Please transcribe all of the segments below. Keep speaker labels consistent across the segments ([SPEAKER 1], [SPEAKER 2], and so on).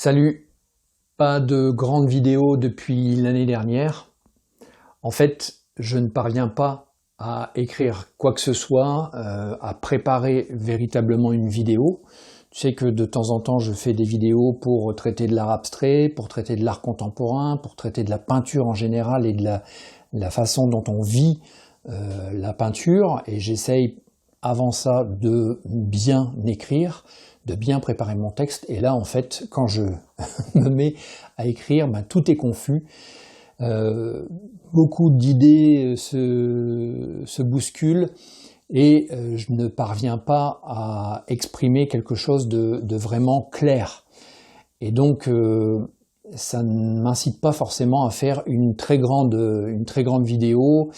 [SPEAKER 1] Salut, pas de grande vidéo depuis l'année dernière. En fait, je ne parviens pas à écrire quoi que ce soit, à préparer véritablement une vidéo. Tu sais que de temps en temps, je fais des vidéos pour traiter de l'art abstrait, pour traiter de l'art contemporain, pour traiter de la peinture en général et de la façon dont on vit la peinture. Et j'essaye avant ça de bien écrire, de bien préparer mon texte. Et là, en fait, quand je me mets à écrire, tout est confus. Beaucoup d'idées se bousculent et je ne parviens pas à exprimer quelque chose de vraiment clair. Et donc, ça ne m'incite pas forcément à faire une très grande vidéo.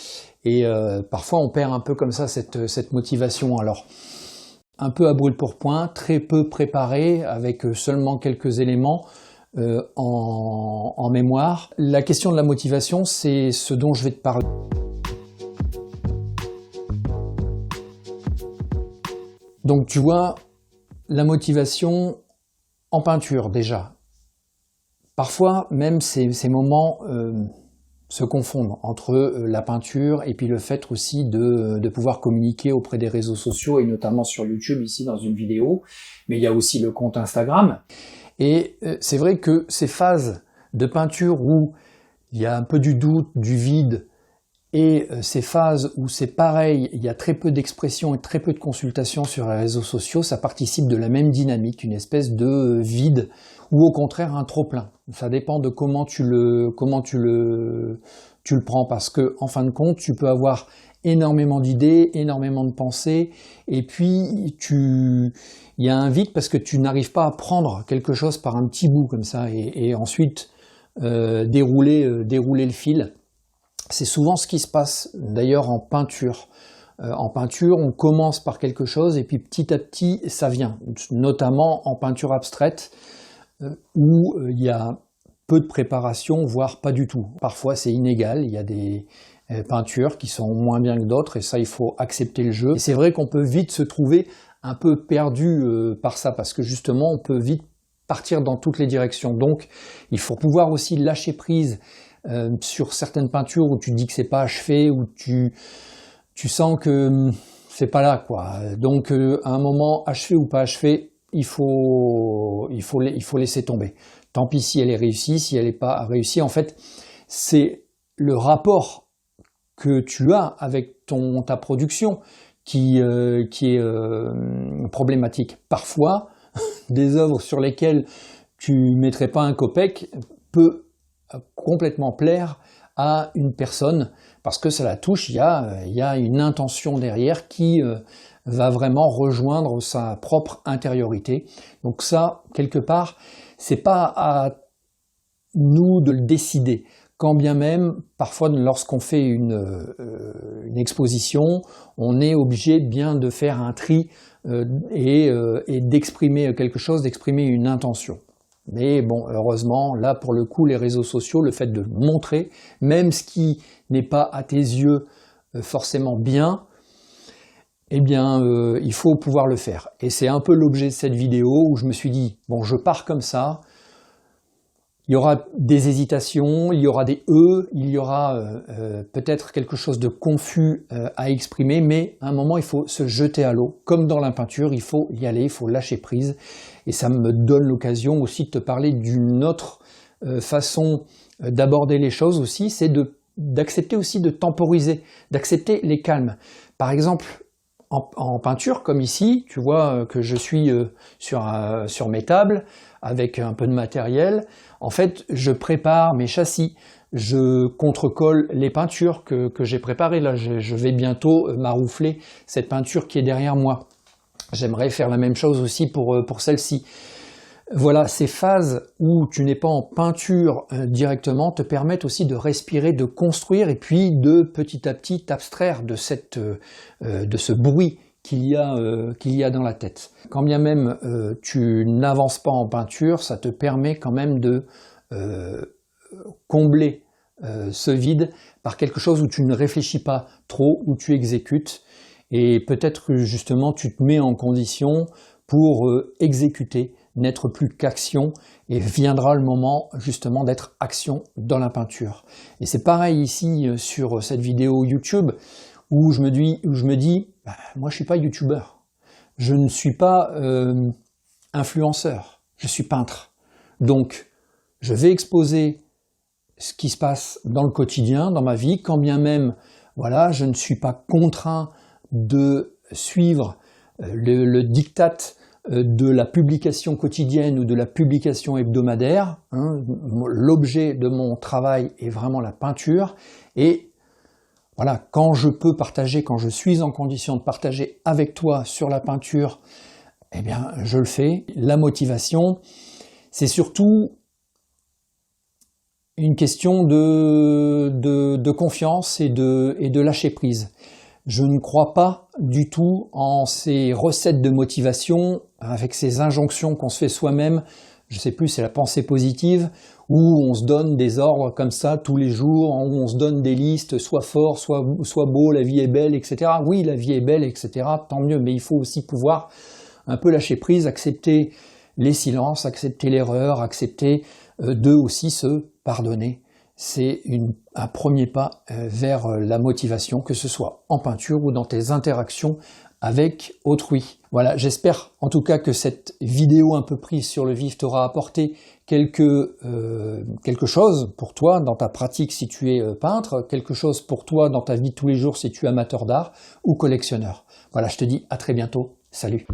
[SPEAKER 1] Et parfois, on perd un peu comme ça cette motivation. Alors, un peu à brûle-pourpoint, très peu préparé, avec seulement quelques éléments en mémoire. La question de la motivation, c'est ce dont je vais te parler. Donc tu vois, la motivation en peinture déjà. Parfois, même ces moments se confondent entre la peinture et puis le fait aussi de pouvoir communiquer auprès des réseaux sociaux et notamment sur YouTube ici dans une vidéo, mais il y a aussi le compte Instagram. Et c'est vrai que ces phases de peinture où il y a un peu du doute, du vide, et ces phases où c'est pareil, il y a très peu d'expression et très peu de consultation sur les réseaux sociaux, ça participe de la même dynamique, une espèce de vide, ou au contraire un trop-plein. Ça dépend de comment tu le prends, parce que en fin de compte, tu peux avoir énormément d'idées, énormément de pensées, et puis il y a un vide parce que tu n'arrives pas à prendre quelque chose par un petit bout comme ça, et ensuite dérouler le fil. C'est souvent ce qui se passe d'ailleurs en peinture. En peinture, on commence par quelque chose et puis petit à petit, ça vient. Notamment en peinture abstraite, où il y a peu de préparation, voire pas du tout. Parfois, c'est inégal. Il y a des peintures qui sont moins bien que d'autres et ça, il faut accepter le jeu. Et c'est vrai qu'on peut vite se trouver un peu perdu par ça parce que justement, on peut vite partir dans toutes les directions. Donc, il faut pouvoir aussi lâcher prise sur certaines peintures où tu dis que c'est pas achevé, où tu sens que c'est pas là, quoi. Donc à un moment, achevé ou pas achevé, il faut laisser tomber. Tant pis si elle est réussie, si elle n'est pas réussie. En fait, c'est le rapport que tu as avec ta production qui est problématique. Parfois, des œuvres sur lesquelles tu mettrais pas un copec peut complètement plaire à une personne parce que ça la touche, il y a une intention derrière qui va vraiment rejoindre sa propre intériorité. Donc ça, quelque part, c'est pas à nous de le décider. Quand bien même, parfois, lorsqu'on fait une exposition, on est obligé bien de faire un tri et d'exprimer quelque chose, d'exprimer une intention. Mais bon, heureusement, là pour le coup, les réseaux sociaux, le fait de montrer, même ce qui n'est pas à tes yeux forcément bien, eh bien, il faut pouvoir le faire. Et c'est un peu l'objet de cette vidéo où je me suis dit, bon, je pars comme ça, il y aura des hésitations, il y aura des il y aura peut-être quelque chose de confus à exprimer, mais à un moment, il faut se jeter à l'eau. Comme dans la peinture, il faut y aller, il faut lâcher prise. Et ça me donne l'occasion aussi de te parler d'une autre façon d'aborder les choses aussi, c'est d'accepter aussi de temporiser, d'accepter les calmes. Par exemple, en peinture, comme ici, tu vois que je suis sur mes tables, avec un peu de matériel. En fait, je prépare mes châssis, je contrecolle les peintures que j'ai préparées. Là, je vais bientôt maroufler cette peinture qui est derrière moi. J'aimerais faire la même chose aussi pour celle-ci. Voilà, ces phases où tu n'es pas en peinture directement te permettent aussi de respirer, de construire et puis de petit à petit t'abstraire de ce bruit qu'il y a dans la tête. Quand bien même tu n'avances pas en peinture, ça te permet quand même de combler ce vide par quelque chose où tu ne réfléchis pas trop, où tu exécutes. Et peut-être que justement tu te mets en condition pour exécuter n'être plus qu'action, et viendra le moment justement d'être action dans la peinture. Et c'est pareil ici sur cette vidéo YouTube, où je me dis bah, moi je suis pas youtubeur, je ne suis pas influenceur, je suis peintre. Donc je vais exposer ce qui se passe dans le quotidien, dans ma vie, quand bien même voilà, je ne suis pas contraint de suivre le diktat de la publication quotidienne ou de la publication hebdomadaire. Hein. L'objet de mon travail est vraiment la peinture, et voilà, quand je peux partager, quand je suis en condition de partager avec toi sur la peinture, eh bien je le fais. La motivation, c'est surtout une question de confiance et de lâcher prise. Je ne crois pas du tout en ces recettes de motivation, avec ces injonctions qu'on se fait soi-même. Je sais plus, c'est la pensée positive, où on se donne des ordres comme ça tous les jours, où on se donne des listes, sois fort, sois beau, la vie est belle, etc. Oui, la vie est belle, etc. Tant mieux, mais il faut aussi pouvoir un peu lâcher prise, accepter les silences, accepter l'erreur, accepter de aussi se pardonner. C'est un premier pas vers la motivation, que ce soit en peinture ou dans tes interactions avec autrui. Voilà, j'espère en tout cas que cette vidéo un peu prise sur le vif t'aura apporté quelque chose pour toi dans ta pratique si tu es peintre, quelque chose pour toi dans ta vie de tous les jours si tu es amateur d'art ou collectionneur. Voilà, je te dis à très bientôt. Salut!